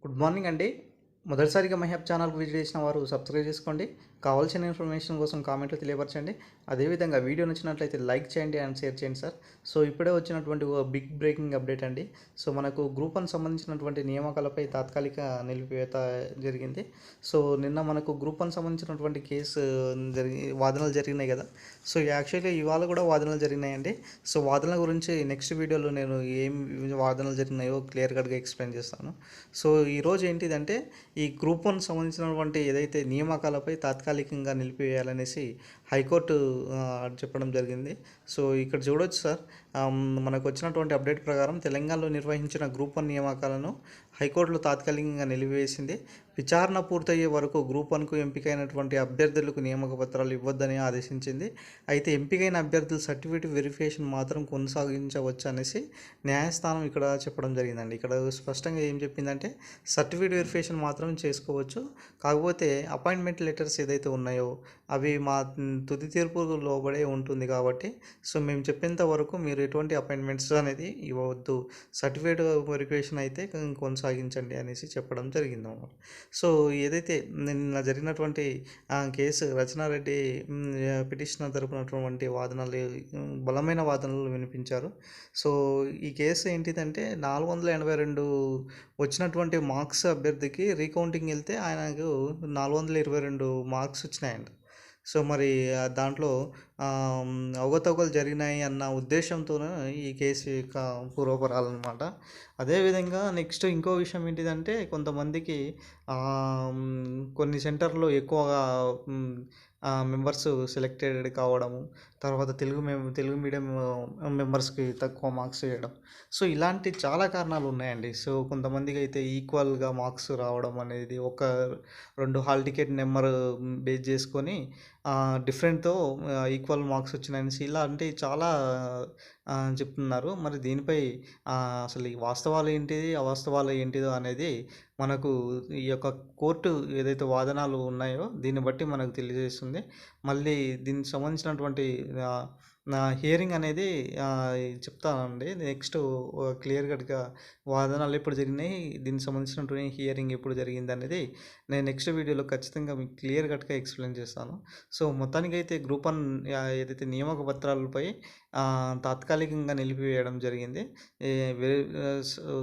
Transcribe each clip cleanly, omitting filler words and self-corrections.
Good morning అండి. మొదటిసారిగా మహబ్ ఛానల్‌కి విజిట్ చేసిన వారు సబ్స్క్రైబ్ చేసుకోండి. కావాల్సిన ఇన్ఫర్మేషన్ కోసం కామెంట్‌లో తెలియపరచండి. అదేవిధంగా వీడియో నచ్చినట్లయితే లైక్ చేయండి అండ్ షేర్ చేయండి సార్. సో ఇప్పుడే వచ్చినటువంటి ఓ బిగ్ బ్రేకింగ్ అప్డేట్ అండి. సో మనకు గ్రూప్ 1 సంబంధించినటువంటి నియామకాలపై తాత్కాలిక నిలిపివేత జరిగింది. సో నిన్న మనకు గ్రూప్ 1 సంబంధించినటువంటి కేసు వాదనలు జరిగినాయి కదా. సో యాక్చువల్‌గా ఇవాళ కూడా వాదనలు జరిగినాయండి. సో వాదనల గురించి నెక్స్ట్ వీడియోలో నేను ఏం వాదనలు జరిగినాయో క్లియర్ కట్‌గా ఎక్స్‌ప్లెయిన్ చేస్తాను. సో ఈరోజు ఏంటిదంటే ఈ గ్రూప్ 1 సంబంధించినటువంటి ఏదైతే నియామకాలపై తాత్కాలికంగా నిలిపివేయాలనేసి హైకోర్టు చెప్పడం జరిగింది. సో ఇక్కడ చూడొచ్చు సార్, మనకు వచ్చినటువంటి అప్డేట్ ప్రకారం తెలంగాణలో నిర్వహించిన గ్రూప్ 1 నియామకాలను హైకోర్టులో తాత్కాలికంగా నిలిపివేసింది. విచారణ పూర్తయ్యే వరకు గ్రూప్ 1కు ఎంపికైనటువంటి అభ్యర్థులకు నియామక పత్రాలు ఇవ్వొద్దని ఆదేశించింది. అయితే ఎంపికైన అభ్యర్థుల సర్టిఫికేట్ వెరిఫికేషన్ మాత్రం కొనసాగించవచ్చు అనేసి న్యాయస్థానం ఇక్కడ చెప్పడం జరిగిందండి. ఇక్కడ స్పష్టంగా ఏం చెప్పిందంటే సర్టిఫికేట్ వెరిఫికేషన్ మాత్రం చేసుకోవచ్చు, కాకపోతే అపాయింట్మెంట్ లెటర్స్ ఏదైతే ఉన్నాయో అవి మా తుది తీర్పు లోబడే ఉంటుంది కాబట్టి సో మేము చెప్పేంత వరకు మీరు ఎటువంటి అపాయింట్మెంట్స్ అనేది ఇవ్వవద్దు, సర్టిఫికేట్ వెరిఫికేషన్ అయితే కొనసాగించండి అనేసి చెప్పడం జరిగింది అన్నమాట. సో ఏదైతే నిన్న జరిగినటువంటి కేసు రచనారెడ్డి పిటిషనర్ తరపునటువంటి వాదనలు బలమైన వాదనలు వినిపించారు. సో ఈ కేసు ఏంటిదంటే 482 వచ్చినటువంటి మార్క్స్ అభ్యర్థికి రీకౌంటింగ్ వెళ్తే ఆయనకు 422 మార్క్స్ వచ్చినాయండి. సో మరి దాంట్లో అవకతవకలు జరిగినాయి అన్న ఉద్దేశంతోనే ఈ కేసు యొక్క పూర్వపరాలన్నమాట. అదేవిధంగా నెక్స్ట్ ఇంకో విషయం ఏంటిదంటే కొంతమందికి కొన్ని సెంటర్లో ఎక్కువగా మెంబర్స్ సెలెక్టెడ్ కావడము, తర్వాత తెలుగు మీడియం మెంబర్స్కి తక్కువ మార్క్స్ వేయడం. సో ఇలాంటి చాలా కారణాలు ఉన్నాయండి. సో కొంతమందికి అయితే ఈక్వల్గా మార్క్స్ రావడం అనేది ఒక 2 హాల్ టికెట్ నెంబర్ బేస్ చేసుకొని డిఫరెంట్‌తో ఈక్వల్ మార్క్స్ వచ్చినాయనేసి ఇలాంటి చాలా చెప్తున్నారు. మరి దీనిపై అసలు ఈ వాస్తవాలు ఏంటిది, అవాస్తవాలు ఏంటిదో అనేది మనకు ఈ యొక్క కోర్టు ఏదైతే వాదనలు ఉన్నాయో దీన్ని బట్టి మనకు తెలియజేస్తుంది. మళ్ళీ దీనికి సంబంధించినటువంటి నా హియరింగ్ అనేది చెప్తానండి. నెక్స్ట్ క్లియర్ కట్‌గా వాదనలు ఎప్పుడు జరిగినాయి, దీనికి సంబంధించినటువంటి హియరింగ్ ఎప్పుడు జరిగింది అనేది నేను నెక్స్ట్ వీడియోలో ఖచ్చితంగా మీకు క్లియర్ కట్‌గా ఎక్స్‌ప్లెయిన్ చేస్తాను. సో మొత్తానికైతే గ్రూప్ 1 ఏదైతే నియామక పత్రాలపై తాత్కాలికంగా నిలిపివేయడం జరిగింది. ఈ వె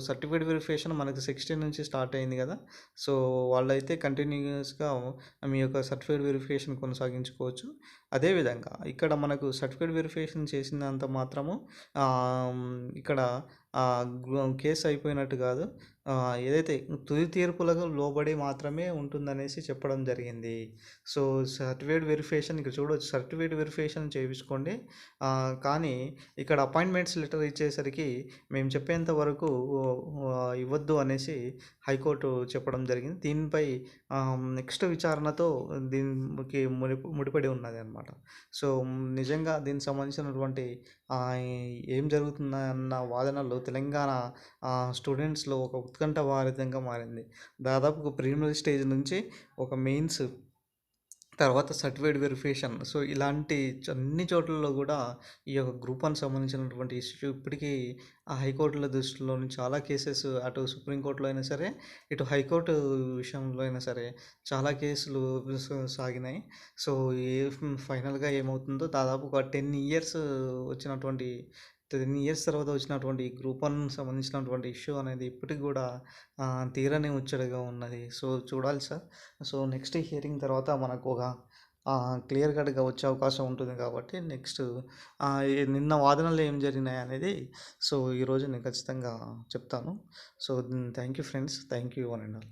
సర్టిఫికేట్ వెరిఫికేషన్ మనకు 16 నుంచి స్టార్ట్ అయింది కదా. సో వాళ్ళైతే కంటిన్యూయస్‌గా మీ యొక్క సర్టిఫికేట్ వెరిఫికేషన్ కొనసాగించుకోవచ్చు. అదేవిధంగా ఇక్కడ మనకు సర్టిఫికేట్ వెరిఫికేషన్ చేసినంత మాత్రము ఇక్కడ కేసు అయిపోయినట్టు కాదు. ఏదైతే తుది తీర్పులకు లోబడి మాత్రమే ఉంటుందనేసి చెప్పడం జరిగింది. సో సర్టిఫికేట్ వెరిఫికేషన్ ఇక్కడ చూడవచ్చు, సర్టిఫికేట్ వెరిఫికేషన్ చేయించుకోండి, కానీ ఇక్కడ అపాయింట్మెంట్స్ లెటర్ ఇచ్చేసరికి మేము చెప్పేంత వరకు ఇవ్వద్దు అనేసి హైకోర్టు చెప్పడం జరిగింది. దీనిపై నెక్స్ట్ విచారణతో దీనికి ముడిపడి ఉన్నది అనమాట. సో నిజంగా దీనికి సంబంధించినటువంటి ఏం జరుగుతుందన్న వాదనలో తెలంగాణ స్టూడెంట్స్లో ఒక ఉత్కంఠ భారితంగా మారింది. దాదాపు ప్రిలిమినరీ స్టేజ్ నుంచి ఒక మెయిన్స్, తర్వాత సర్టిఫికేట్ వెరిఫికేషన్, సో ఇలాంటి అన్ని చోట్లలో కూడా ఈ యొక్క గ్రూప్ 1 సంబంధించినటువంటి ఇష్యూ ఇప్పటికీ ఆ హైకోర్టుల దృష్టిలోని చాలా కేసెస్ అటు సుప్రీంకోర్టులో అయినా సరే, ఇటు హైకోర్టు విషయంలో అయినా సరే చాలా కేసులు సాగినాయి. సో ఏ ఫైనల్గా ఏమవుతుందో దాదాపు ఒక 10 ఇయర్స్ వచ్చినటువంటి 10 ఇయర్స్ తర్వాత వచ్చినటువంటి గ్రూప్ 1 సంబంధించినటువంటి ఇష్యూ అనేది ఇప్పటికి కూడా తీరని ముచ్చటగా ఉన్నది. సో చూడాలి సార్. సో నెక్స్ట్ హియరింగ్ తర్వాత మనకు ఒక క్లియర్ కట్గా వచ్చే అవకాశం ఉంటుంది కాబట్టి నెక్స్ట్ నిన్న వాదనలు ఏం జరిగినాయి అనేది సో ఈరోజు నేను ఖచ్చితంగా చెప్తాను. So thank you friends, thank you one and all.